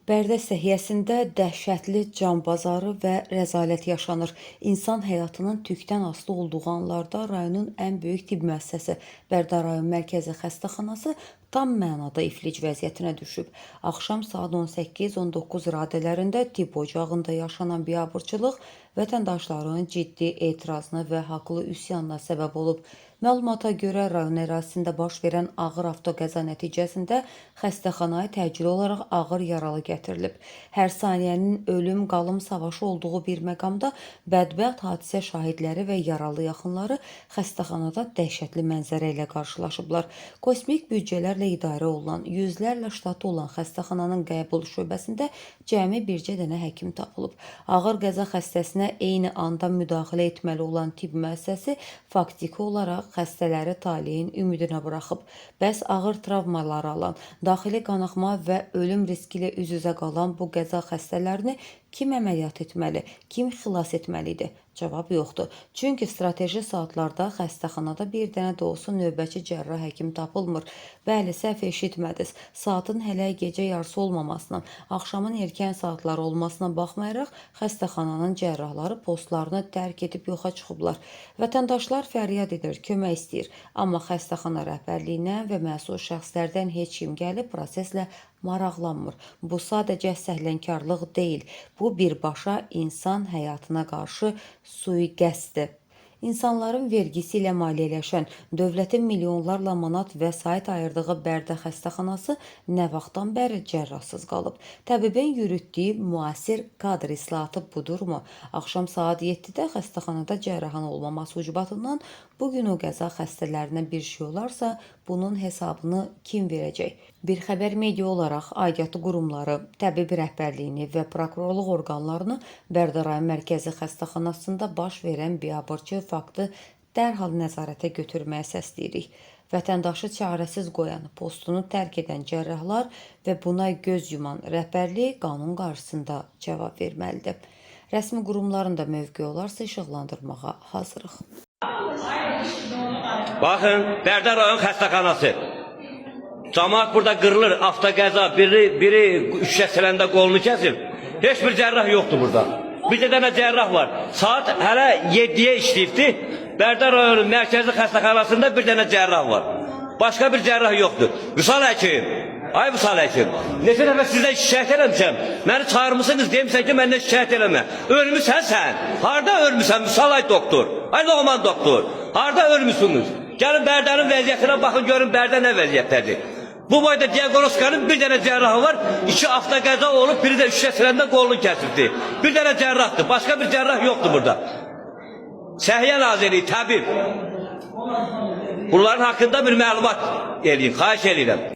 Bərdə səhiyyəsində dəhşətli can bazarı və rəzalət yaşanır. İnsan həyatının tükdən asılı olduğu anlarda rayonun ən böyük tibb müəssisəsi Bərdə rayon mərkəzi xəstəxanası tam mənada iflic vəziyyətinə düşüb. Axşam saat 18-19 radələrində tibb ocağında yaşanan biabırçılıq vətəndaşların ciddi etirazına və haqlı üsyanına səbəb olub. Məlumata görə rayon ərazisində baş verən ağır avtoqəza nəticəsində xəstəxanaya təcili olaraq ağır yaralı gətirilib. Hər saniyənin ölüm qalım savaşı olduğu bir məqamda bədbəxt hadisə şahidləri və yaralı yaxınları xəstəxanada dəhşətli mənzərə ilə qarşılaşıblar. Kosmik büdcələrlə idarə olunan, yüzlərlə ştatı olan xəstəxananın qəbul şöbəsində cəmi bircə dənə həkim tapılıb. Ağır qəza xəstəsinə eyni anda müdaxilə etməli olan tibb müəssisəsi faktiki olaraq xəstələri taleyin ümidinə buraxıb. Bəs ağır travmalar alan, daxili qanaxma və ölüm riski ilə üz-üzə qalan bu qəza xəstələrini kim əməliyyat etməli, kim xilas etməli idi? Cavab yoxdur. Çünki strateji saatlarda xəstəxanada bir dənə də olsun növbəçi cərrah həkim tapılmır. Bəli, səhv eşitmədiniz. Saatın hələ gecə yarısı olmamasından, axşamın erkən saatları olmasına baxmayaraq, xəstəxananın cərrahları postlarını tərk edib yoxa çıxıblar. Vətəndaşlar fəryad edir, kömək istəyir. Amma xəstəxana rəhbərliyindən və məsul şəxslərdən heç kim gəlib proseslə maraqlanmır. Bu sadəcə səhlənkarlıq deyil. Bu birbaşa insan həyatına qarşı sui-qəsddir. İnsanların vergisi ilə maliyyələşən, dövlətin milyonlarla manat vəsait ayırdığı Bərdə xəstəxanası nə vaxtdan bəri cərrahsız qalıb? Təbibin yürütdüyü müasir kadr islahatı budurmu? Axşam saat 7-də xəstəxanada cərrahın olmaması ucbatından bugün o qəza xəstələrinə bir şey olarsa, bunun hesabını kim verəcək? Bir xəbər media olaraq aidiyyatı qurumları, təbib rəhbərliyini və prokurorluq orqanlarını Bərdə rayon mərkəzi xəstəxanasında baş verən biabırçı faktı dərhal nəzarətə götürməyə səsləyirik. Vətəndaşı çarəsiz qoyan, postunu tərk edən cərrahlar və buna göz yuman rəhbərlik qanun qarşısında cavab verməlidir. Rəsmi qurumların da mövqeyi olarsa işıqlandırmağa hazırıq. Baxın, Bərdə rayon xəstəxanası. Camaat burada qırılır, avtoqəza, biri üşəsələndə qolunu kəsir. Heç bir cərrah yoxdur burada. Bir dənə cərrah var. Saat hələ 7-yə işləyibdi. Bərdə rayonun mərkəzi xəstəxanasında bir dənə cərrah var. Başqa bir cərrah yoxdur. Vüsal həkim, ay Vüsal həkim, neçə dəfə sizdən şikayət eləmişəm. Məni çağırmışsınız, demişsən ki, məndən şikayət eləmə. Ölmüsən sən. Harada ölmüsən Vüsal ay doktor? Ay Loğman doktor. Harada ölmüsünüz? Gəlin Bərdənin vəziyyətinə baxın, görün Bərdə nə vəziyyətdədir. Bu boyda diaqnoskanın bir dənə cərrahı var, 2 avtoqəza olub, biri də üşəsələndə qolunu kəsibdi. Bir dənə cərrahdır, başqa bir cərrah yoxdur burada. Səhiyyə Nazirliyi, təbib. Bunların haqqında bir məlumat eləyin, xahiş edirəm.